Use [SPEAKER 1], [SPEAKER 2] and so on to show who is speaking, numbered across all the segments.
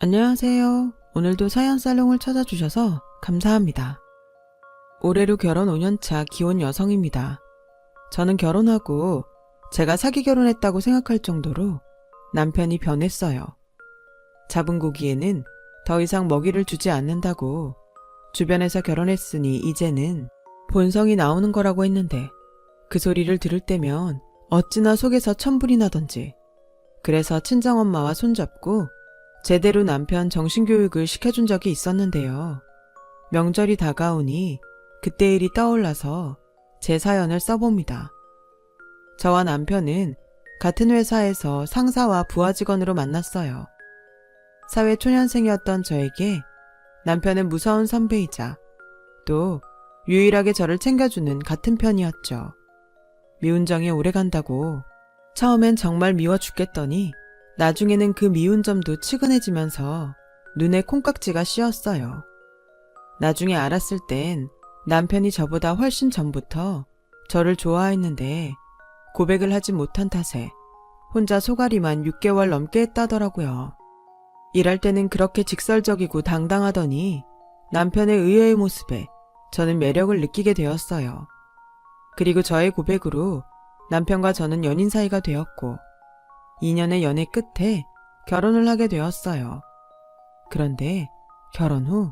[SPEAKER 1] 안녕하세요. 오늘도 사연살롱을 찾아주셔서 감사합니다. 올해로 결혼 5년차 기혼 여성입니다. 저는 결혼하고 제가 사기 결혼했다고 생각할 정도로 남편이 변했어요. 잡은 고기에는 더 이상 먹이를 주지 않는다고 주변에서 결혼했으니 이제는 본성이 나오는 거라고 했는데 그 소리를 들을 때면 어찌나 속에서 천불이 나던지. 그래서 친정엄마와 손잡고 제대로 남편 정신교육을 시켜준 적이 있었는데요. 명절이 다가오니 그때 일이 떠올라서 제 사연을 써봅니다. 저와 남편은 같은 회사에서 상사와 부하 직원으로 만났어요. 사회 초년생이었던 저에게 남편은 무서운 선배이자 또 유일하게 저를 챙겨주는 같은 편이었죠. 미운 정이 오래간다고 처음엔 정말 미워 죽겠더니 나중에는 그 미운 점도 치근해지면서 눈에 콩깍지가 씌었어요. 나중에 알았을 땐 남편이 저보다 훨씬 전부터 저를 좋아했는데 고백을 하지 못한 탓에 혼자 소가리만 6개월 넘게 했다더라고요. 일할 때는 그렇게 직설적이고 당당하더니 남편의 의외의 모습에 저는 매력을 느끼게 되었어요. 그리고 저의 고백으로 남편과 저는 연인 사이가 되었고 2년의 연애 끝에 결혼을 하게 되었어요. 그런데 결혼 후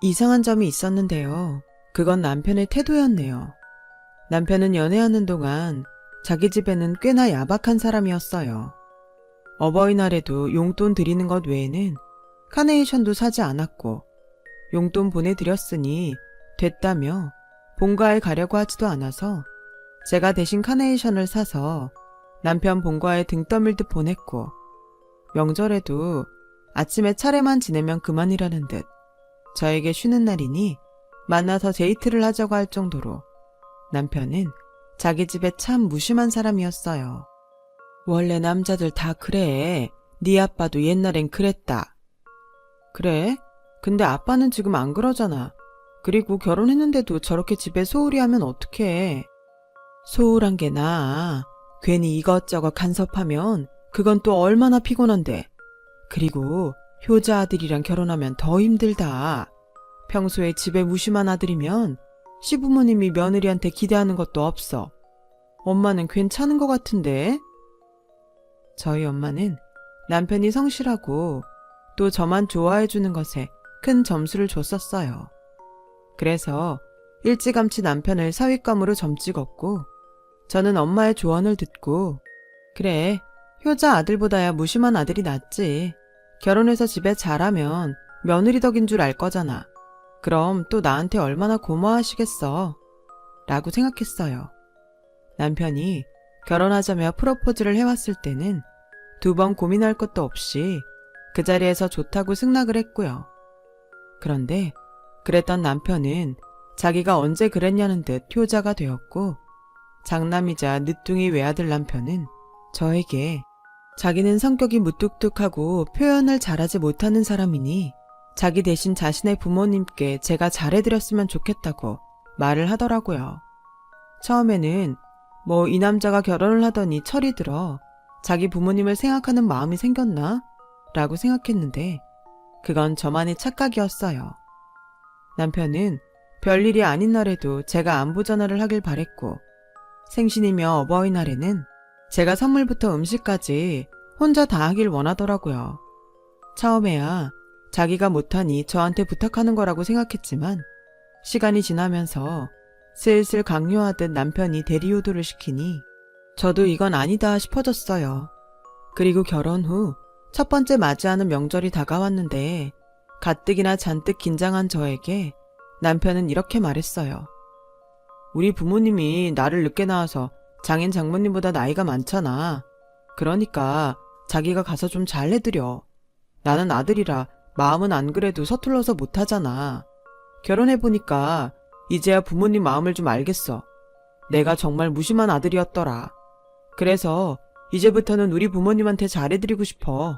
[SPEAKER 1] 이상한 점이 있었는데요. 그건 남편의 태도였네요. 남편은 연애하는 동안 자기 집에는 꽤나 야박한 사람이었어요. 어버이날에도 용돈 드리는 것 외에는 카네이션도 사지 않았고 용돈 보내드렸으니 됐다며 본가에 가려고 하지도 않아서 제가 대신 카네이션을 사서 남편 본가에 등 떠밀듯 보냈고 명절에도 아침에 차례만 지내면 그만이라는 듯 저에게 쉬는 날이니 만나서 데이트를 하자고 할 정도로 남편은 자기 집에 참 무심한 사람이었어요. 원래 남자들 다 그래. 네 아빠도 옛날엔 그랬다. 그래? 근데 아빠는 지금 안 그러잖아. 그리고 결혼했는데도 저렇게 집에 소홀히 하면 어떡해. 소홀한 게 나아. 괜히 이것저것 간섭하면 그건 또 얼마나 피곤한데. 그리고 효자 아들이랑 결혼하면 더 힘들다. 평소에 집에 무심한 아들이면 시부모님이 며느리한테 기대하는 것도 없어. 엄마는 괜찮은 것 같은데? 저희 엄마는 남편이 성실하고 또 저만 좋아해주는 것에 큰 점수를 줬었어요. 그래서 일찌감치 남편을 사윗감으로 점찍었고 저는 엄마의 조언을 듣고 그래, 효자 아들보다야 무심한 아들이 낫지. 결혼해서 집에 잘하면 며느리 덕인 줄 알 거잖아. 그럼 또 나한테 얼마나 고마워하시겠어. 라고 생각했어요. 남편이 결혼하자며 프로포즈를 해왔을 때는 2번 고민할 것도 없이 그 자리에서 좋다고 승낙을 했고요. 그런데 그랬던 남편은 자기가 언제 그랬냐는 듯 효자가 되었고 장남이자 늦둥이 외아들 남편은 저에게 자기는 성격이 무뚝뚝하고 표현을 잘하지 못하는 사람이니 자기 대신 자신의 부모님께 제가 잘해드렸으면 좋겠다고 말을 하더라고요. 처음에는 뭐 이 남자가 결혼을 하더니 철이 들어 자기 부모님을 생각하는 마음이 생겼나? 라고 생각했는데 그건 저만의 착각이었어요. 남편은 별일이 아닌 날에도 제가 안부 전화를 하길 바랬고 생신이며 어버이날에는 제가 선물부터 음식까지 혼자 다 하길 원하더라고요. 처음에야 자기가 못하니 저한테 부탁하는 거라고 생각했지만 시간이 지나면서 슬슬 강요하듯 남편이 대리효도를 시키니 저도 이건 아니다 싶어졌어요. 그리고 결혼 후 첫 번째 맞이하는 명절이 다가왔는데 가뜩이나 잔뜩 긴장한 저에게 남편은 이렇게 말했어요. 우리 부모님이 나를 늦게 낳아서 장인 장모님보다 나이가 많잖아. 그러니까 자기가 가서 좀 잘해드려. 나는 아들이라 마음은 안 그래도 서툴러서 못하잖아. 결혼해보니까 이제야 부모님 마음을 좀 알겠어. 내가 정말 무심한 아들이었더라. 그래서 이제부터는 우리 부모님한테 잘해드리고 싶어.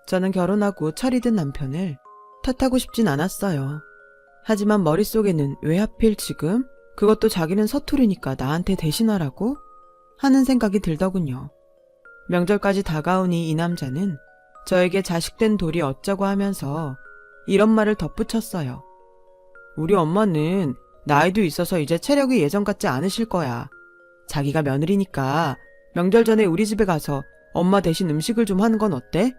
[SPEAKER 1] 저는 결혼하고 철이 든 남편을 탓하고 싶진 않았어요. 하지만 머릿속에는 왜 하필 지금? 그것도 자기는 서투르니까 나한테 대신하라고? 하는 생각이 들더군요. 명절까지 다가오니 이 남자는 저에게 자식된 돌이 어쩌고 하면서 이런 말을 덧붙였어요. 우리 엄마는 나이도 있어서 이제 체력이 예전 같지 않으실 거야. 자기가 며느리니까 명절 전에 우리 집에 가서 엄마 대신 음식을 좀 하는 건 어때?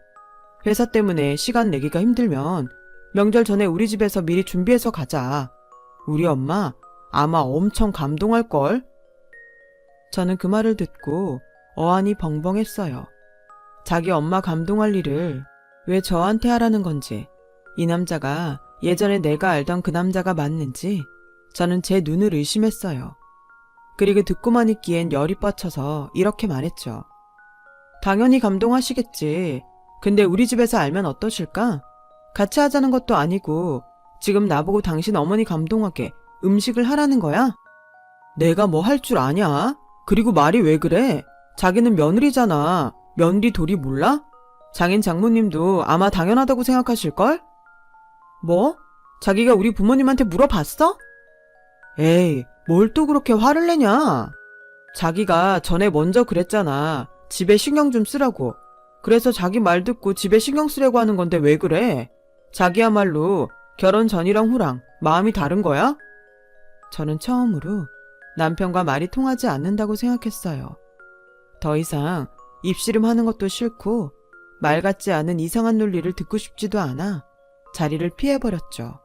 [SPEAKER 1] 회사 때문에 시간 내기가 힘들면 명절 전에 우리 집에서 미리 준비해서 가자. 우리 엄마 아마 엄청 감동할걸? 저는 그 말을 듣고 어안이 벙벙했어요. 자기 엄마 감동할 일을 왜 저한테 하라는 건지, 이 남자가 예전에 내가 알던 그 남자가 맞는지 저는 제 눈을 의심했어요. 그리고 듣고만 있기엔 열이 뻗쳐서 이렇게 말했죠. 당연히 감동하시겠지. 근데 우리 집에서 알면 어떠실까? 같이 하자는 것도 아니고 지금 나보고 당신 어머니 감동하게 음식을 하라는 거야? 내가 뭐 할 줄 아냐? 그리고 말이 왜 그래? 자기는 며느리잖아. 며느리 도리 몰라? 장인 장모님도 아마 당연하다고 생각하실걸? 뭐? 자기가 우리 부모님한테 물어봤어? 에이, 뭘 또 그렇게 화를 내냐? 자기가 전에 먼저 그랬잖아. 집에 신경 좀 쓰라고. 그래서 자기 말 듣고 집에 신경 쓰려고 하는 건데 왜 그래? 자기야말로 결혼 전이랑 후랑 마음이 다른 거야? 저는 처음으로 남편과 말이 통하지 않는다고 생각했어요. 더 이상 입씨름하는 것도 싫고 말 같지 않은 이상한 논리를 듣고 싶지도 않아 자리를 피해버렸죠.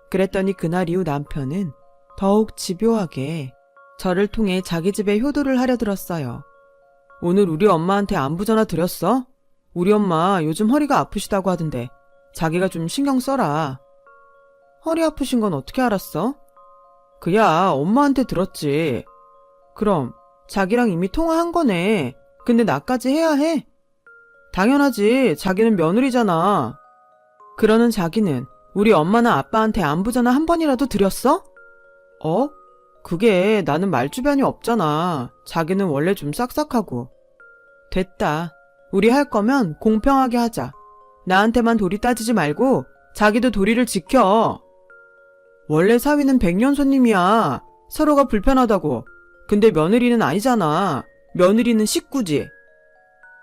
[SPEAKER 1] 그랬더니 그날 이후 남편은 더욱 집요하게 저를 통해 자기 집에 효도를 하려 들었어요. 오늘 우리 엄마한테 안부 전화 드렸어? 우리 엄마 요즘 허리가 아프시다고 하던데 자기가 좀 신경 써라. 허리 아프신 건 어떻게 알았어? 그야 엄마한테 들었지. 그럼 자기랑 이미 통화한 거네. 근데 나까지 해야 해? 당연하지. 자기는 며느리잖아. 그러는 자기는 우리 엄마나 아빠한테 안부 전화 한 번이라도 드렸어? 그게 나는 말주변이 없잖아. 자기는 원래 좀 싹싹하고. 됐다. 우리 할 거면 공평하게 하자. 나한테만 도리 따지지 말고 자기도 도리를 지켜. 원래 사위는 백년 손님이야. 서로가 불편하다고. 근데 며느리는 아니잖아. 며느리는 식구지.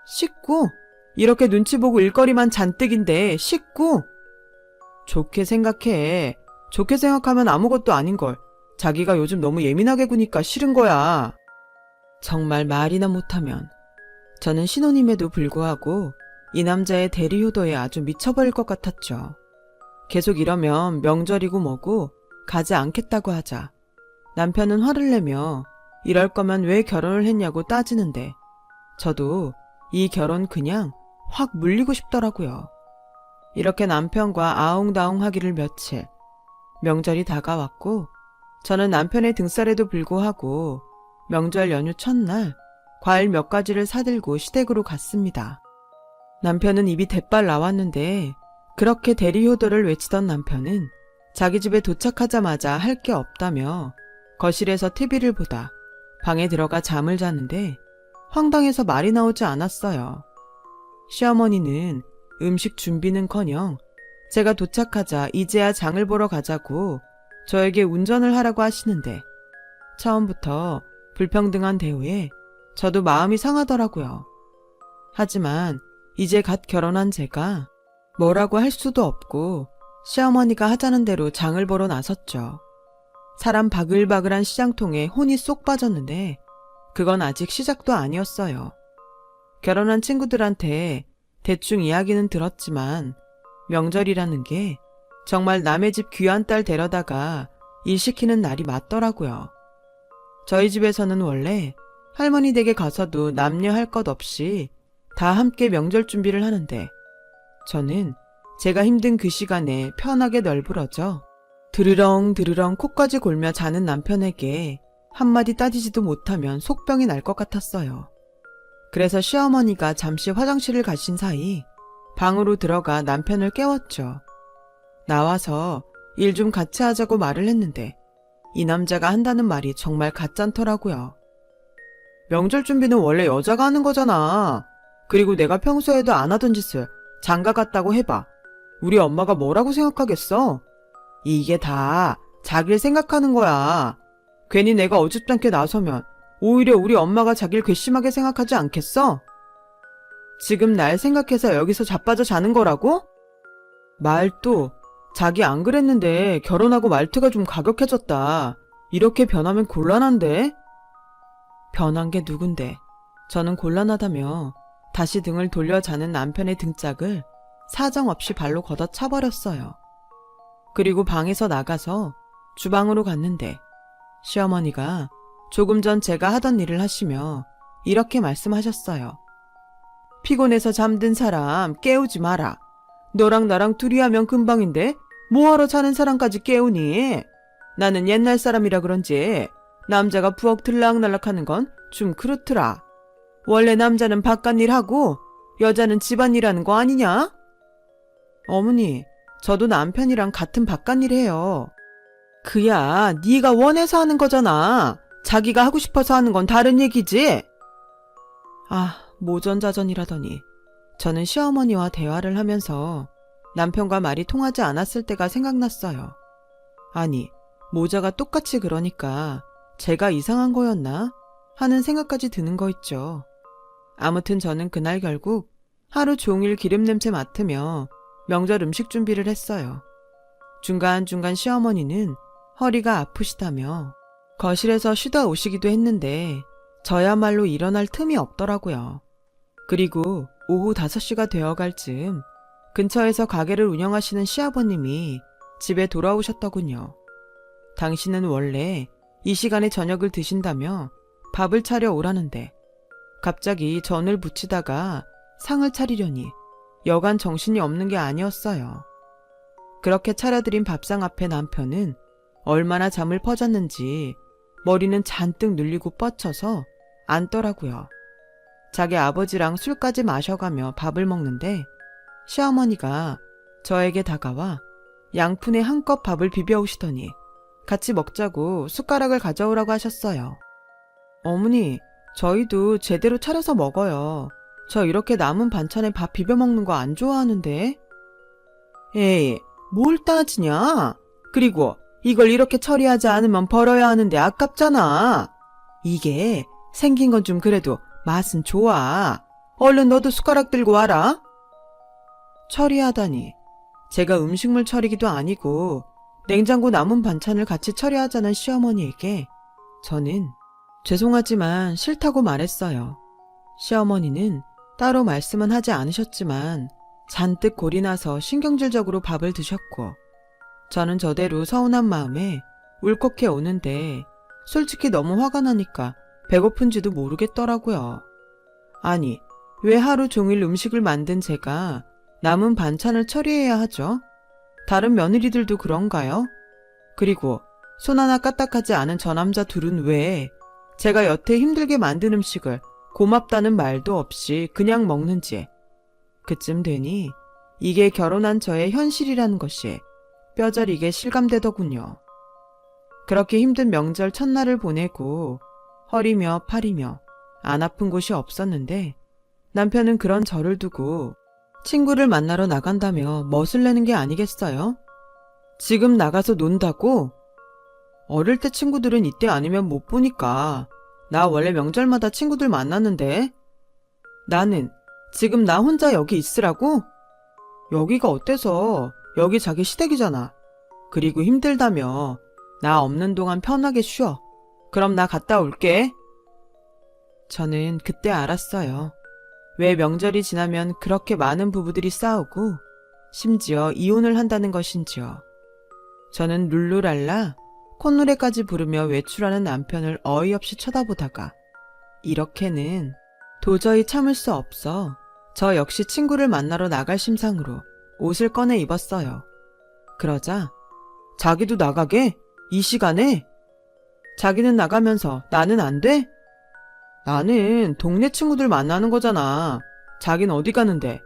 [SPEAKER 1] 식구? 이렇게 눈치 보고 일거리만 잔뜩인데 식구? 좋게 생각해. 좋게 생각하면 아무것도 아닌걸. 자기가 요즘 너무 예민하게 구니까 싫은 거야. 정말 말이나 못하면. 저는 신혼임에도 불구하고 이 남자의 대리효도에 아주 미쳐버릴 것 같았죠. 계속 이러면 명절이고 뭐고 가지 않겠다고 하자. 남편은 화를 내며 이럴 거면 왜 결혼을 했냐고 따지는데 저도 이 결혼 그냥 확 물리고 싶더라고요. 이렇게 남편과 아웅다웅 하기를 며칠. 명절이 다가왔고 저는 남편의 등살에도 불구하고 명절 연휴 첫날 과일 몇 가지를 사들고 시댁으로 갔습니다. 남편은 입이 대빨 나왔는데 그렇게 대리효도를 외치던 남편은 자기 집에 도착하자마자 할 게 없다며 거실에서 TV를 보다 방에 들어가 잠을 자는데 황당해서 말이 나오지 않았어요. 시어머니는 음식 준비는커녕 제가 도착하자 이제야 장을 보러 가자고 저에게 운전을 하라고 하시는데 처음부터 불평등한 대우에 저도 마음이 상하더라고요. 하지만 이제 갓 결혼한 제가 뭐라고 할 수도 없고 시어머니가 하자는 대로 장을 보러 나섰죠. 사람 바글바글한 시장통에 혼이 쏙 빠졌는데 그건 아직 시작도 아니었어요. 결혼한 친구들한테 대충 이야기는 들었지만 명절이라는 게 정말 남의 집 귀한 딸 데려다가 일 시키는 날이 맞더라고요. 저희 집에서는 원래 할머니 댁에 가서도 남녀 할 것 없이 다 함께 명절 준비를 하는데 저는 제가 힘든 그 시간에 편하게 널브러져 드르렁 드르렁 코까지 골며 자는 남편에게 한마디 따지지도 못하면 속병이 날 것 같았어요. 그래서 시어머니가 잠시 화장실을 가신 사이 방으로 들어가 남편을 깨웠죠. 나와서 일 좀 같이 하자고 말을 했는데 이 남자가 한다는 말이 정말 가짠더라고요. 명절 준비는 원래 여자가 하는 거잖아. 그리고 내가 평소에도 안 하던 짓을 장가 갔다고 해봐. 우리 엄마가 뭐라고 생각하겠어? 이게 다 자기를 생각하는 거야. 괜히 내가 어줍잖게 나서면 오히려 우리 엄마가 자기를 괘씸하게 생각하지 않겠어? 지금 날 생각해서 여기서 자빠져 자는 거라고? 말도, 자기 안 그랬는데 결혼하고 말투가 좀 가격해졌다. 이렇게 변하면 곤란한데? 변한 게 누군데? 저는 곤란하다며 다시 등을 돌려 자는 남편의 등짝을 사정없이 발로 걷어차버렸어요. 그리고 방에서 나가서 주방으로 갔는데 시어머니가 조금 전 제가 하던 일을 하시며 이렇게 말씀하셨어요. 피곤해서 잠든 사람 깨우지 마라. 너랑 나랑 둘이 하면 금방인데 뭐하러 자는 사람까지 깨우니? 나는 옛날 사람이라 그런지 남자가 부엌 들락날락하는 건 좀 그렇더라. 원래 남자는 바깥일 하고 여자는 집안일 하는 거 아니냐? 어머니, 저도 남편이랑 같은 바깥일 해요. 그야 네가 원해서 하는 거잖아. 자기가 하고 싶어서 하는 건 다른 얘기지. 아, 모전자전이라더니 저는 시어머니와 대화를 하면서 남편과 말이 통하지 않았을 때가 생각났어요. 아니, 모자가 똑같이 그러니까 제가 이상한 거였나? 하는 생각까지 드는 거 있죠. 아무튼 저는 그날 결국 하루 종일 기름 냄새 맡으며 명절 음식 준비를 했어요. 중간중간 시어머니는 허리가 아프시다며 거실에서 쉬다 오시기도 했는데 저야말로 일어날 틈이 없더라고요. 그리고 오후 5시가 되어갈 즈음 근처에서 가게를 운영하시는 시아버님이 집에 돌아오셨더군요. 당신은 원래 이 시간에 저녁을 드신다며 밥을 차려 오라는데 갑자기 전을 부치다가 상을 차리려니 여간 정신이 없는 게 아니었어요. 그렇게 차려드린 밥상 앞에 남편은 얼마나 잠을 퍼졌는지 머리는 잔뜩 눌리고 뻗쳐서 앉더라고요. 자기 아버지랑 술까지 마셔가며 밥을 먹는데 시어머니가 저에게 다가와 양푼에 한껏 밥을 비벼오시더니 같이 먹자고 숟가락을 가져오라고 하셨어요. 어머니, 저희도 제대로 차려서 먹어요. 저 이렇게 남은 반찬에 밥 비벼 먹는 거 안 좋아하는데. 에이, 뭘 따지냐? 그리고 이걸 이렇게 처리하지 않으면 버려야 하는데 아깝잖아. 이게 생긴 건 좀 그래도 맛은 좋아. 얼른 너도 숟가락 들고 와라. 처리하다니. 제가 음식물 처리기도 아니고 냉장고 남은 반찬을 같이 처리하자는 시어머니에게 저는 죄송하지만 싫다고 말했어요. 시어머니는 따로 말씀은 하지 않으셨지만 잔뜩 골이 나서 신경질적으로 밥을 드셨고 저는 저대로 서운한 마음에 울컥해 오는데 솔직히 너무 화가 나니까 배고픈지도 모르겠더라고요. 아니, 왜 하루 종일 음식을 만든 제가 남은 반찬을 처리해야 하죠? 다른 며느리들도 그런가요? 그리고 손 하나 까딱하지 않은 저 남자 둘은 왜 제가 여태 힘들게 만든 음식을 고맙다는 말도 없이 그냥 먹는지 그쯤 되니 이게 결혼한 저의 현실이라는 것이 뼈저리게 실감되더군요. 그렇게 힘든 명절 첫날을 보내고 허리며 팔이며 안 아픈 곳이 없었는데 남편은 그런 저를 두고 친구를 만나러 나간다며 멋을 내는 게 아니겠어요? 지금 나가서 논다고? 어릴 때 친구들은 이때 아니면 못 보니까 나 원래 명절마다 친구들 만났는데 나는 지금 나 혼자 여기 있으라고? 여기가 어때서? 여기 자기 시댁이잖아. 그리고 힘들다며 나 없는 동안 편하게 쉬어. 그럼 나 갔다 올게. 저는 그때 알았어요. 왜 명절이 지나면 그렇게 많은 부부들이 싸우고 심지어 이혼을 한다는 것인지요. 저는 룰루랄라 콧노래까지 부르며 외출하는 남편을 어이없이 쳐다보다가 이렇게는 도저히 참을 수 없어 저 역시 친구를 만나러 나갈 심상으로 옷을 꺼내 입었어요. 그러자 자기도 나가게? 이 시간에? 자기는 나가면서 나는 안 돼? 나는 동네 친구들 만나는 거잖아. 자긴 어디 가는데?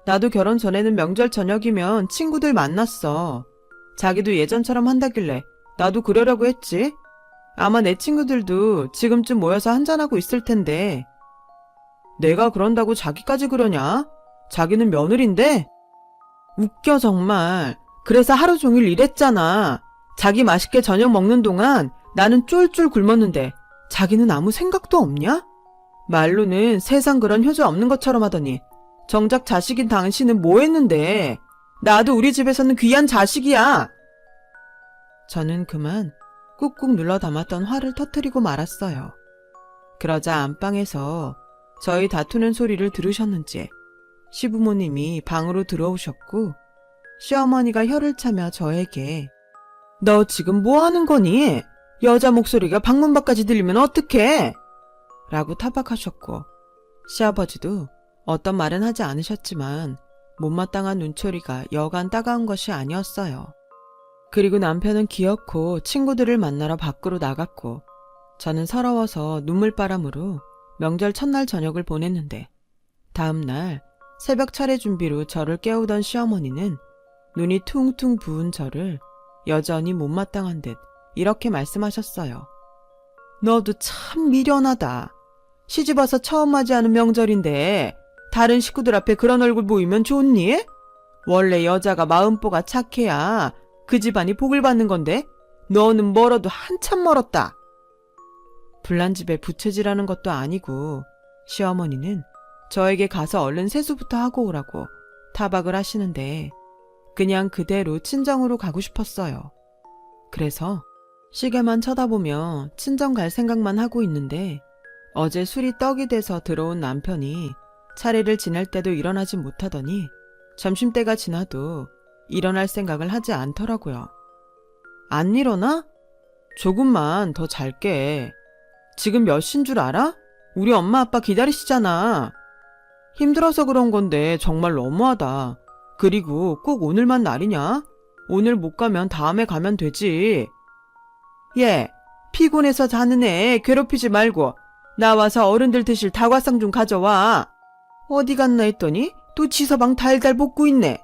[SPEAKER 1] 나도 결혼 전에는 명절 저녁이면 친구들 만났어. 자기도 예전처럼 한다길래 나도 그러려고 했지. 아마 내 친구들도 지금쯤 모여서 한잔하고 있을 텐데. 내가 그런다고 자기까지 그러냐? 자기는 며느린데? 웃겨 정말. 그래서 하루 종일 일했잖아. 자기 맛있게 저녁 먹는 동안 나는 쫄쫄 굶었는데 자기는 아무 생각도 없냐? 말로는 세상 그런 효자 없는 것처럼 하더니 정작 자식인 당신은 뭐 했는데? 나도 우리 집에서는 귀한 자식이야. 저는 그만 꾹꾹 눌러 담았던 화를 터뜨리고 말았어요. 그러자 안방에서 저희 다투는 소리를 들으셨는지 시부모님이 방으로 들어오셨고 시어머니가 혀를 차며 저에게 너 지금 뭐 하는 거니? 여자 목소리가 방문 밖까지 들리면 어떡해? 라고 타박하셨고 시아버지도 어떤 말은 하지 않으셨지만 못마땅한 눈초리가 여간 따가운 것이 아니었어요. 그리고 남편은 기어코 친구들을 만나러 밖으로 나갔고 저는 서러워서 눈물바람으로 명절 첫날 저녁을 보냈는데 다음날 새벽 차례 준비로 저를 깨우던 시어머니는 눈이 퉁퉁 부은 저를 여전히 못마땅한 듯 이렇게 말씀하셨어요. 너도 참 미련하다. 시집와서 처음 맞이하는 명절인데 다른 식구들 앞에 그런 얼굴 보이면 좋니? 원래 여자가 마음보가 착해야 그 집안이 복을 받는 건데 너는 멀어도 한참 멀었다. 불난 집에 부채질하는 것도 아니고 시어머니는 저에게 가서 얼른 세수부터 하고 오라고 타박을 하시는데 그냥 그대로 친정으로 가고 싶었어요. 그래서 시계만 쳐다보며 친정 갈 생각만 하고 있는데 어제 술이 떡이 돼서 들어온 남편이 차례를 지낼 때도 일어나지 못하더니 점심때가 지나도 일어날 생각을 하지 않더라고요. 안 일어나? 조금만 더 잘게. 지금 몇 시인 줄 알아? 우리 엄마 아빠 기다리시잖아. 힘들어서 그런 건데 정말 너무하다. 그리고 꼭 오늘만 날이냐? 오늘 못 가면 다음에 가면 되지. 얘, 피곤해서 자는 애 괴롭히지 말고 나와서 어른들 드실 다과상 좀 가져와. 어디 갔나 했더니 또 지서방 달달 볶고 있네.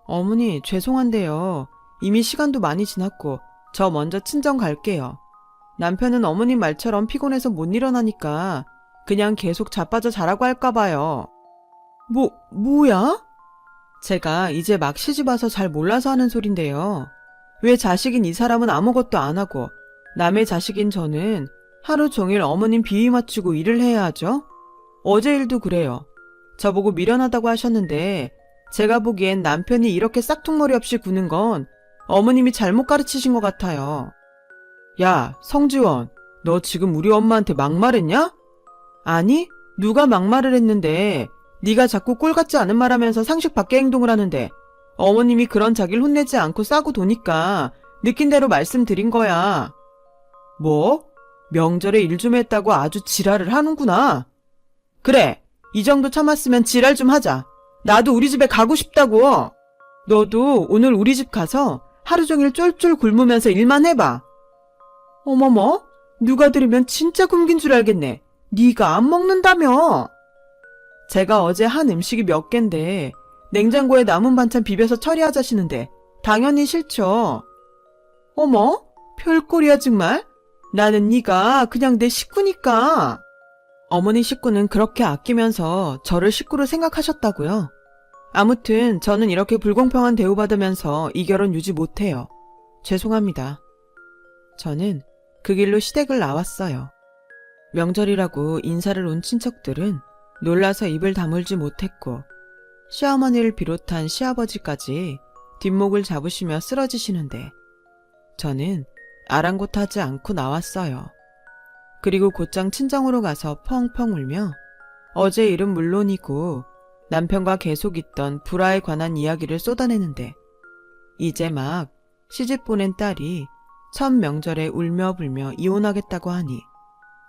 [SPEAKER 1] 어머니 죄송한데요. 이미 시간도 많이 지났고 저 먼저 친정 갈게요. 남편은 어머님 말처럼 피곤해서 못 일어나니까 그냥 계속 자빠져 자라고 할까 봐요. 뭐야? 제가 이제 막 시집와서 잘 몰라서 하는 소린데요. 왜 자식인 이 사람은 아무것도 안 하고 남의 자식인 저는 하루 종일 어머님 비위 맞추고 일을 해야 하죠? 어제 일도 그래요. 저보고 미련하다고 하셨는데 제가 보기엔 남편이 이렇게 싹퉁머리 없이 구는 건 어머님이 잘못 가르치신 것 같아요. 야, 성지원, 너 지금 우리 엄마한테 막말했냐? 아니, 누가 막말을 했는데 네가 자꾸 꼴 같지 않은 말하면서 상식 밖의 행동을 하는데 어머님이 그런 자기를 혼내지 않고 싸고 도니까 느낀 대로 말씀드린 거야. 뭐? 명절에 일 좀 했다고 아주 지랄을 하는구나. 그래, 이 정도 참았으면 지랄 좀 하자. 나도 우리 집에 가고 싶다고. 너도 오늘 우리 집 가서 하루 종일 쫄쫄 굶으면서 일만 해봐. 어머머, 누가 들으면 진짜 굶긴 줄 알겠네. 네가 안 먹는다며. 제가 어제 한 음식이 몇 갠데 냉장고에 남은 반찬 비벼서 처리하자시는데 당연히 싫죠. 어머, 별꼴이야 정말. 나는 네가 그냥 내 식구니까. 어머니 식구는 그렇게 아끼면서 저를 식구로 생각하셨다고요? 아무튼 저는 이렇게 불공평한 대우받으면서 이 결혼 유지 못해요. 죄송합니다. 저는 그 길로 시댁을 나왔어요. 명절이라고 인사를 온 친척들은 놀라서 입을 다물지 못했고 시어머니를 비롯한 시아버지까지 뒷목을 잡으시며 쓰러지시는데 저는 아랑곳하지 않고 나왔어요. 그리고 곧장 친정으로 가서 펑펑 울며 어제 일은 물론이고 남편과 계속 있던 불화에 관한 이야기를 쏟아내는데 이제 막 시집 보낸 딸이 첫 명절에 울며 불며 이혼하겠다고 하니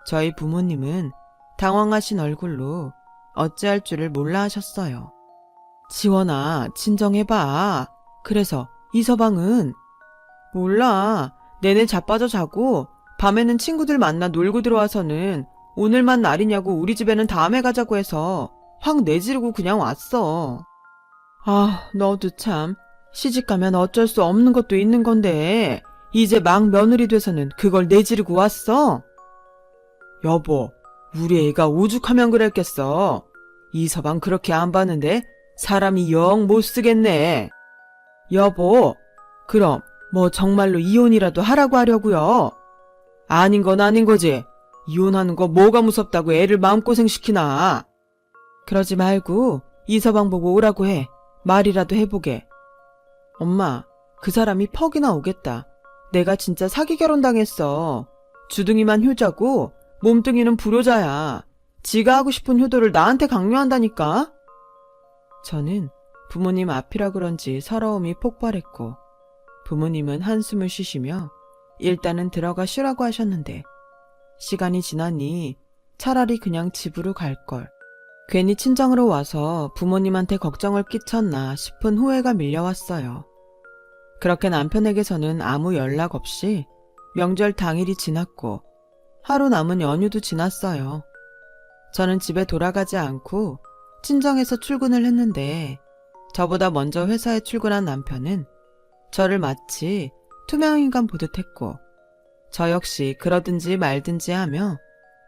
[SPEAKER 1] 저희 부모님은 당황하신 얼굴로 어찌할 줄을 몰라 하셨어요. 지원아, 진정해봐. 그래서 이서방은? 몰라. 내내 자빠져 자고 밤에는 친구들 만나 놀고 들어와서는 오늘만 날이냐고 우리 집에는 다음에 가자고 해서 확 내지르고 그냥 왔어. 아, 너도 참. 시집가면 어쩔 수 없는 것도 있는 건데 이제 막 며느리 돼서는 그걸 내지르고 왔어? 여보, 우리 애가 오죽하면 그랬겠어. 이서방 그렇게 안 봤는데 사람이 영 못쓰겠네. 여보, 그럼 뭐 정말로 이혼이라도 하라고 하려고요? 아닌 건 아닌 거지. 이혼하는 거 뭐가 무섭다고 애를 마음고생시키나. 그러지 말고 이서방 보고 오라고 해. 말이라도 해보게. 엄마, 그 사람이 퍽이나 오겠다. 내가 진짜 사기 결혼당했어. 주둥이만 효자고 몸뚱이는 불효자야. 지가 하고 싶은 효도를 나한테 강요한다니까? 저는 부모님 앞이라 그런지 서러움이 폭발했고 부모님은 한숨을 쉬시며 일단은 들어가 쉬라고 하셨는데 시간이 지나니 차라리 그냥 집으로 갈걸. 괜히 친정으로 와서 부모님한테 걱정을 끼쳤나 싶은 후회가 밀려왔어요. 그렇게 남편에게서는 아무 연락 없이 명절 당일이 지났고 하루 남은 연휴도 지났어요. 저는 집에 돌아가지 않고 친정에서 출근을 했는데 저보다 먼저 회사에 출근한 남편은 저를 마치 투명인간 보듯 했고 저 역시 그러든지 말든지 하며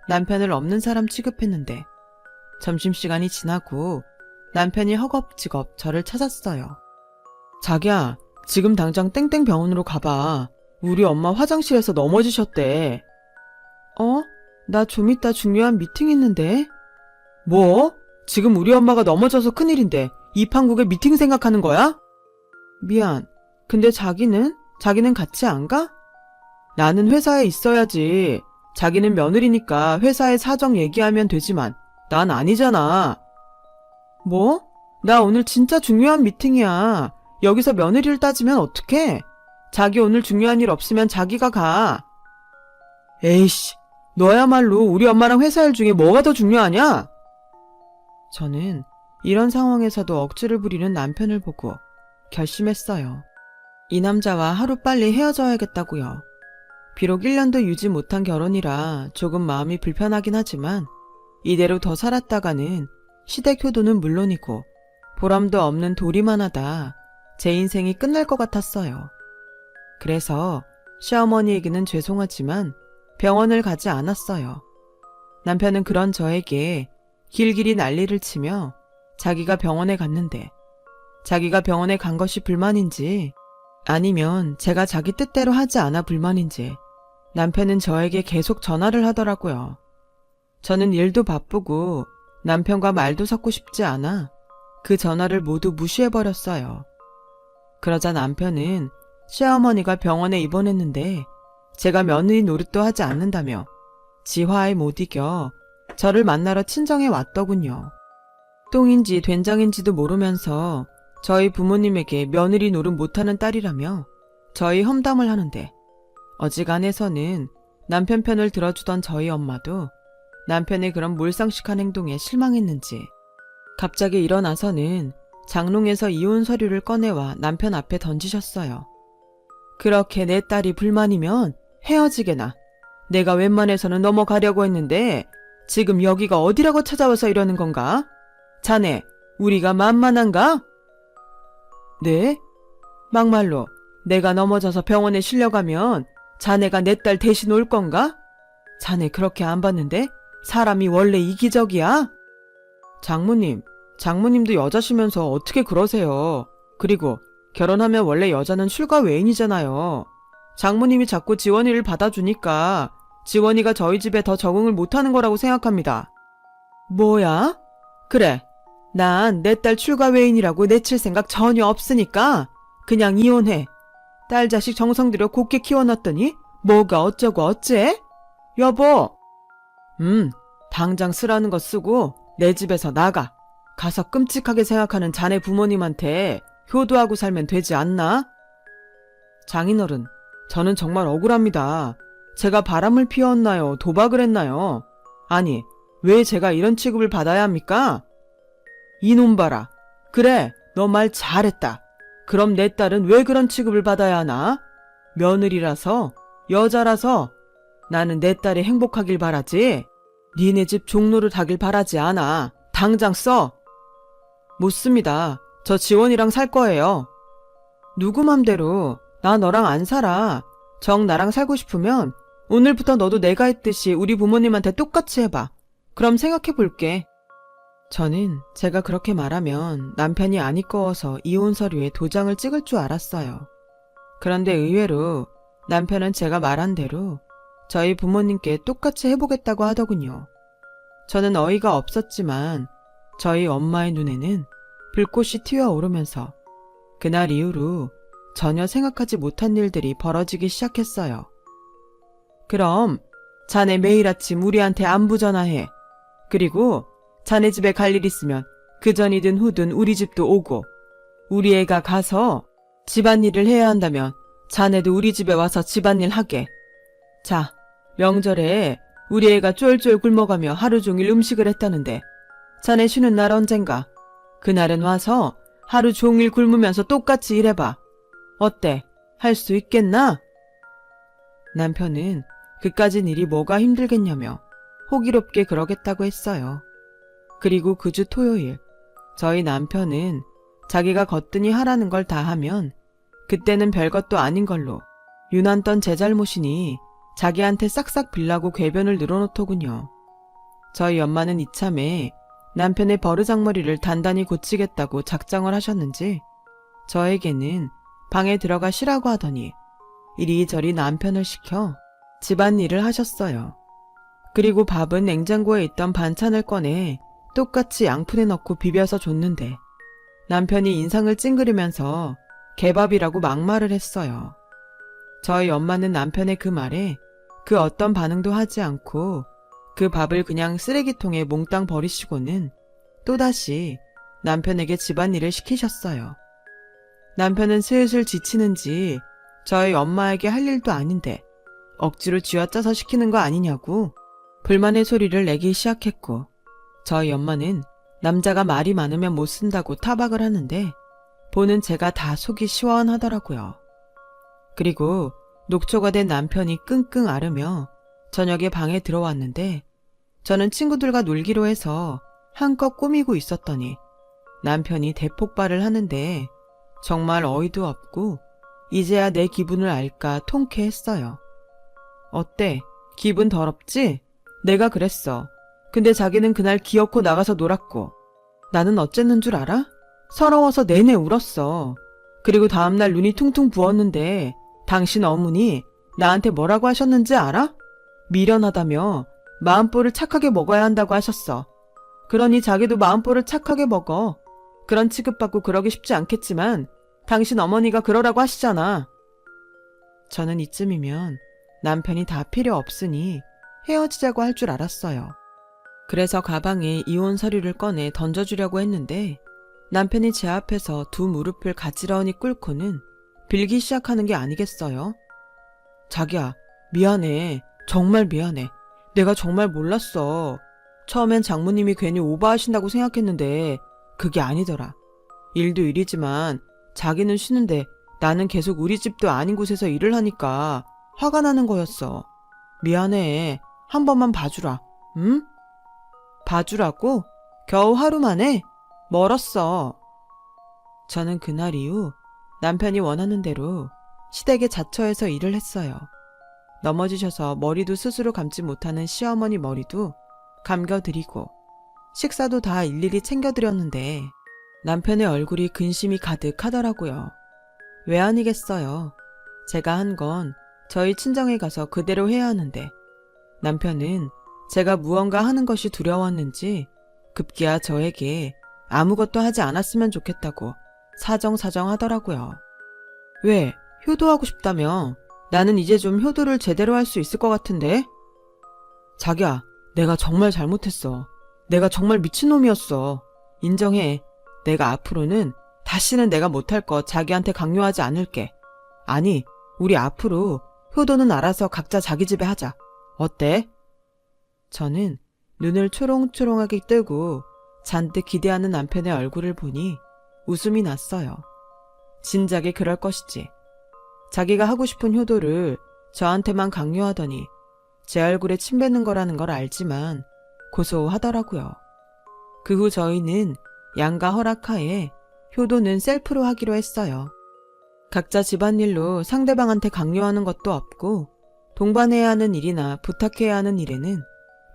[SPEAKER 1] 남편을 없는 사람 취급했는데 점심시간이 지나고 남편이 허겁지겁 저를 찾았어요. 자기야, 지금 당장 땡땡 병원으로 가봐. 우리 엄마 화장실에서 넘어지셨대. 나 좀 이따 중요한 미팅 있는데. 뭐? 지금 우리 엄마가 넘어져서 큰일인데 입한국에 미팅 생각하는 거야? 미안. 근데 자기는 같이 안 가? 나는 회사에 있어야지. 자기는 며느리니까 회사에 사정 얘기하면 되지만 난 아니잖아. 뭐? 나 오늘 진짜 중요한 미팅이야. 여기서 며느리를 따지면 어떡해? 자기 오늘 중요한 일 없으면 자기가 가. 에이씨, 너야말로 우리 엄마랑 회사 일 중에 뭐가 더 중요하냐? 저는 이런 상황에서도 억지를 부리는 남편을 보고 결심했어요. 이 남자와 하루빨리 헤어져야겠다고요. 비록 1년도 유지 못한 결혼이라 조금 마음이 불편하긴 하지만 이대로 더 살았다가는 시댁 효도는 물론이고 보람도 없는 도리만 하다 제 인생이 끝날 것 같았어요. 그래서 시어머니에게는 죄송하지만 병원을 가지 않았어요. 남편은 그런 저에게 길길이 난리를 치며 자기가 병원에 갔는데 자기가 병원에 간 것이 불만인지 아니면 제가 자기 뜻대로 하지 않아 불만인지 남편은 저에게 계속 전화를 하더라고요. 저는 일도 바쁘고 남편과 말도 섞고 싶지 않아 그 전화를 모두 무시해버렸어요. 그러자 남편은 시어머니가 병원에 입원했는데 제가 며느리 노릇도 하지 않는다며 지화에 못 이겨 저를 만나러 친정에 왔더군요. 똥인지 된장인지도 모르면서 저희 부모님에게 며느리 노릇 못하는 딸이라며 저희 험담을 하는데 어지간해서는 남편 편을 들어주던 저희 엄마도 남편의 그런 몰상식한 행동에 실망했는지 갑자기 일어나서는 장롱에서 이혼 서류를 꺼내와 남편 앞에 던지셨어요. 그렇게 내 딸이 불만이면 헤어지게나. 내가 웬만해서는 넘어가려고 했는데 지금 여기가 어디라고 찾아와서 이러는 건가? 자네, 우리가 만만한가? 네? 막말로 내가 넘어져서 병원에 실려가면 자네가 내 딸 대신 올 건가? 자네 그렇게 안 봤는데 사람이 원래 이기적이야? 장모님도 여자시면서 어떻게 그러세요? 그리고 결혼하면 원래 여자는 출가 외인이잖아요. 장모님이 자꾸 지원이를 받아주니까 지원이가 저희 집에 더 적응을 못하는 거라고 생각합니다. 뭐야? 그래, 난 내 딸 출가 외인이라고 내칠 생각 전혀 없으니까 그냥 이혼해. 딸 자식 정성 들여 곱게 키워놨더니 뭐가 어쩌고 어째? 여보! 당장 쓰라는 거 쓰고 내 집에서 나가. 가서 끔찍하게 생각하는 자네 부모님한테 효도하고 살면 되지 않나? 장인어른, 저는 정말 억울합니다. 제가 바람을 피웠나요? 도박을 했나요? 아니, 왜 제가 이런 취급을 받아야 합니까? 이놈 봐라. 그래, 너 말 잘했다. 그럼 내 딸은 왜 그런 취급을 받아야 하나? 며느리라서, 여자라서 나는 내 딸이 행복하길 바라지. 니네 집 종노릇 하길 바라지 않아. 당장 써. 못 씁니다. 저 지원이랑 살 거예요. 누구 맘대로. 나 너랑 안 살아. 정 나랑 살고 싶으면 오늘부터 너도 내가 했듯이 우리 부모님한테 똑같이 해봐. 그럼 생각해 볼게. 저는 제가 그렇게 말하면 남편이 안 이꺼워서 이혼 서류에 도장을 찍을 줄 알았어요. 그런데 의외로 남편은 제가 말한 대로 저희 부모님께 똑같이 해보겠다고 하더군요. 저는 어이가 없었지만 저희 엄마의 눈에는 불꽃이 튀어오르면서 그날 이후로 전혀 생각하지 못한 일들이 벌어지기 시작했어요. 그럼 자네 매일 아침 우리한테 안부 전화해. 그리고 자네 집에 갈 일 있으면 그 전이든 후든 우리 집도 오고, 우리 애가 가서 집안일을 해야 한다면 자네도 우리 집에 와서 집안일 하게. 자, 명절에 우리 애가 쫄쫄 굶어가며 하루 종일 음식을 했다는데 자네 쉬는 날 언젠가 그날은 와서 하루 종일 굶으면서 똑같이 일해봐. 어때? 할 수 있겠나? 남편은 그까진 일이 뭐가 힘들겠냐며 호기롭게 그러겠다고 했어요. 그리고 그 주 토요일, 저희 남편은 자기가 거뜬히 하라는 걸 다 하면 그때는 별것도 아닌 걸로 유난 떤 제 잘못이니 자기한테 싹싹 빌라고 궤변을 늘어놓더군요. 저희 엄마는 이참에 남편의 버르장머리를 단단히 고치겠다고 작정을 하셨는지 저에게는 방에 들어가 쉬라고 하더니 이리저리 남편을 시켜 집안일을 하셨어요. 그리고 밥은 냉장고에 있던 반찬을 꺼내 똑같이 양푼에 넣고 비벼서 줬는데 남편이 인상을 찡그리면서 개밥이라고 막말을 했어요. 저희 엄마는 남편의 그 말에 그 어떤 반응도 하지 않고 그 밥을 그냥 쓰레기통에 몽땅 버리시고는 또다시 남편에게 집안일을 시키셨어요. 남편은 슬슬 지치는지 저희 엄마에게 할 일도 아닌데 억지로 쥐어짜서 시키는 거 아니냐고 불만의 소리를 내기 시작했고, 저희 엄마는 남자가 말이 많으면 못 쓴다고 타박을 하는데 보는 제가 다 속이 시원하더라고요. 그리고 녹초가 된 남편이 끙끙 앓으며 저녁에 방에 들어왔는데 저는 친구들과 놀기로 해서 한껏 꾸미고 있었더니 남편이 대폭발을 하는데 정말 어이도 없고 이제야 내 기분을 알까 통쾌했어요. 어때? 기분 더럽지? 내가 그랬어. 근데 자기는 그날 기어코 나가서 놀았고 나는 어쨌는 줄 알아? 서러워서 내내 울었어. 그리고 다음날 눈이 퉁퉁 부었는데 당신 어머니 나한테 뭐라고 하셨는지 알아? 미련하다며 마음보를 착하게 먹어야 한다고 하셨어. 그러니 자기도 마음보를 착하게 먹어. 그런 취급받고 그러기 쉽지 않겠지만 당신 어머니가 그러라고 하시잖아. 저는 이쯤이면 남편이 다 필요 없으니 헤어지자고 할 줄 알았어요. 그래서 가방에 이혼 서류를 꺼내 던져주려고 했는데 남편이 제 앞에서 두 무릎을 가지런히 꿇고는 빌기 시작하는 게 아니겠어요? 자기야, 미안해. 정말 미안해. 내가 정말 몰랐어. 처음엔 장모님이 괜히 오버하신다고 생각했는데 그게 아니더라. 일도 일이지만 자기는 쉬는데 나는 계속 우리 집도 아닌 곳에서 일을 하니까 화가 나는 거였어. 미안해. 한 번만 봐주라. 응? 봐주라고? 겨우 하루 만에? 멀었어. 저는 그날 이후 남편이 원하는 대로 시댁에 자처해서 일을 했어요. 넘어지셔서 머리도 스스로 감지 못하는 시어머니 머리도 감겨드리고 식사도 다 일일이 챙겨드렸는데 남편의 얼굴이 근심이 가득하더라고요. 왜 아니겠어요. 제가 한 건 저희 친정에 가서 그대로 해야 하는데 남편은 제가 무언가 하는 것이 두려웠는지 급기야 저에게 아무것도 하지 않았으면 좋겠다고 사정사정 하더라고요. 왜? 효도하고 싶다며? 나는 이제 좀 효도를 제대로 할 수 있을 것 같은데? 자기야, 내가 정말 잘못했어. 내가 정말 미친놈이었어. 인정해. 내가 앞으로는 다시는 내가 못할 것 자기한테 강요하지 않을게. 아니, 우리 앞으로 효도는 알아서 각자 자기 집에 하자. 어때? 저는 눈을 초롱초롱하게 뜨고 잔뜩 기대하는 남편의 얼굴을 보니 웃음이 났어요. 진작에 그럴 것이지. 자기가 하고 싶은 효도를 저한테만 강요하더니 제 얼굴에 침 뱉는 거라는 걸 알지만 고소하더라고요. 그 후 저희는 양가 허락하에 효도는 셀프로 하기로 했어요. 각자 집안일로 상대방한테 강요하는 것도 없고 동반해야 하는 일이나 부탁해야 하는 일에는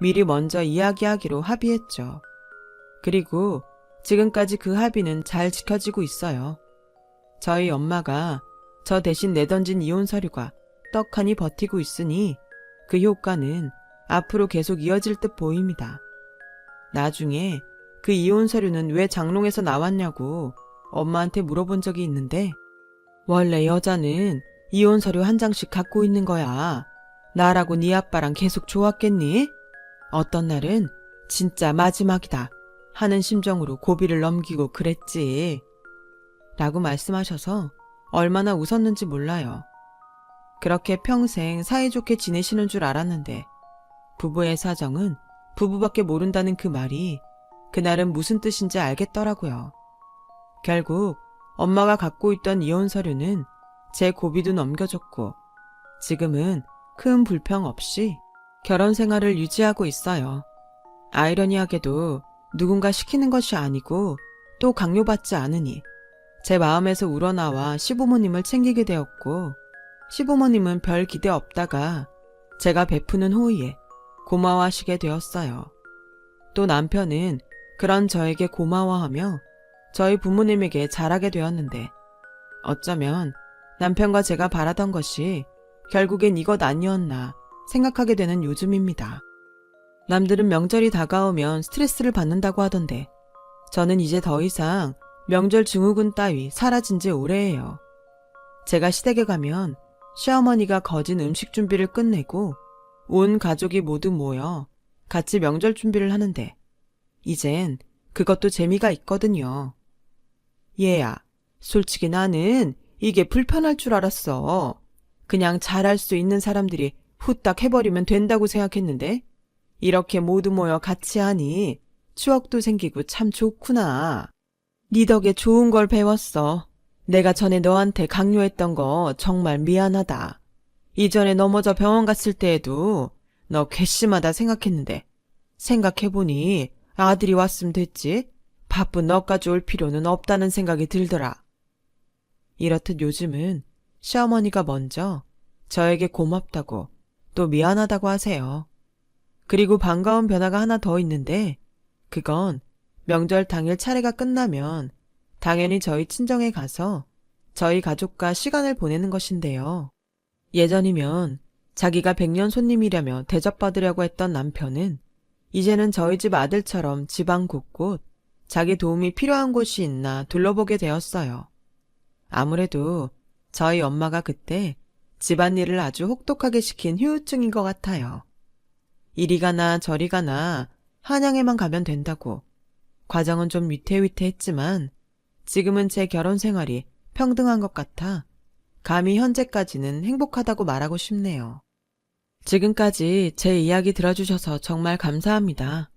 [SPEAKER 1] 미리 먼저 이야기하기로 합의했죠. 그리고 지금까지 그 합의는 잘 지켜지고 있어요. 저희 엄마가 저 대신 내던진 이혼 서류가 떡하니 버티고 있으니 그 효과는 앞으로 계속 이어질 듯 보입니다. 나중에 그 이혼 서류는 왜 장롱에서 나왔냐고 엄마한테 물어본 적이 있는데, 원래 여자는 이혼 서류 한 장씩 갖고 있는 거야. 나라고 네 아빠랑 계속 좋았겠니? 어떤 날은 진짜 마지막이다 하는 심정으로 고비를 넘기고 그랬지. 라고 말씀하셔서 얼마나 웃었는지 몰라요. 그렇게 평생 사이좋게 지내시는 줄 알았는데 부부의 사정은 부부밖에 모른다는 그 말이 그날은 무슨 뜻인지 알겠더라고요. 결국 엄마가 갖고 있던 이혼 서류는 제 고비도 넘겨줬고 지금은 큰 불평 없이 결혼 생활을 유지하고 있어요. 아이러니하게도 누군가 시키는 것이 아니고 또 강요받지 않으니 제 마음에서 우러나와 시부모님을 챙기게 되었고, 시부모님은 별 기대 없다가 제가 베푸는 호의에 고마워하시게 되었어요. 또 남편은 그런 저에게 고마워하며 저희 부모님에게 잘하게 되었는데, 어쩌면 남편과 제가 바라던 것이 결국엔 이것 아니었나 생각하게 되는 요즘입니다. 남들은 명절이 다가오면 스트레스를 받는다고 하던데 저는 이제 더 이상 명절 증후군 따위 사라진 지 오래예요. 제가 시댁에 가면 시어머니가 거진 음식 준비를 끝내고 온 가족이 모두 모여 같이 명절 준비를 하는데 이젠 그것도 재미가 있거든요. 얘야, 솔직히 나는 이게 불편할 줄 알았어. 그냥 잘할 수 있는 사람들이 후딱 해버리면 된다고 생각했는데 이렇게 모두 모여 같이 하니 추억도 생기고 참 좋구나. 네 덕에 좋은 걸 배웠어. 내가 전에 너한테 강요했던 거 정말 미안하다. 이전에 넘어져 병원 갔을 때에도 너 괘씸하다 생각했는데 생각해보니 아들이 왔으면 됐지. 바쁜 너까지 올 필요는 없다는 생각이 들더라. 이렇듯 요즘은 시어머니가 먼저 저에게 고맙다고 또 미안하다고 하세요. 그리고 반가운 변화가 하나 더 있는데 그건 명절 당일 차례가 끝나면 당연히 저희 친정에 가서 저희 가족과 시간을 보내는 것인데요. 예전이면 자기가 100년 손님이라며 대접받으려고 했던 남편은 이제는 저희 집 아들처럼 집안 곳곳 자기 도움이 필요한 곳이 있나 둘러보게 되었어요. 아무래도 저희 엄마가 그때 집안일을 아주 혹독하게 시킨 후유증인 것 같아요. 이리 가나 저리 가나 한양에만 가면 된다고. 과정은 좀 위태위태했지만 지금은 제 결혼 생활이 평등한 것 같아 감히 현재까지는 행복하다고 말하고 싶네요. 지금까지 제 이야기 들어주셔서 정말 감사합니다.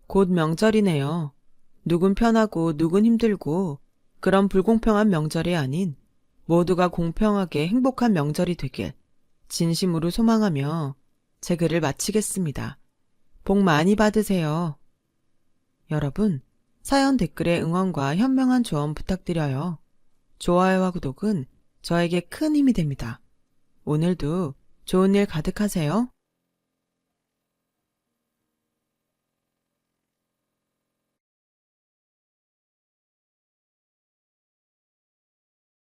[SPEAKER 1] 곧 명절이네요. 누군 편하고 누군 힘들고 그런 불공평한 명절이 아닌 모두가 공평하게 행복한 명절이 되길 진심으로 소망하며 제 글을 마치겠습니다. 복 많이 받으세요. 여러분, 사연 댓글에 응원과 현명한 조언 부탁드려요. 좋아요와 구독은 저에게 큰 힘이 됩니다. 오늘도 좋은 일 가득하세요.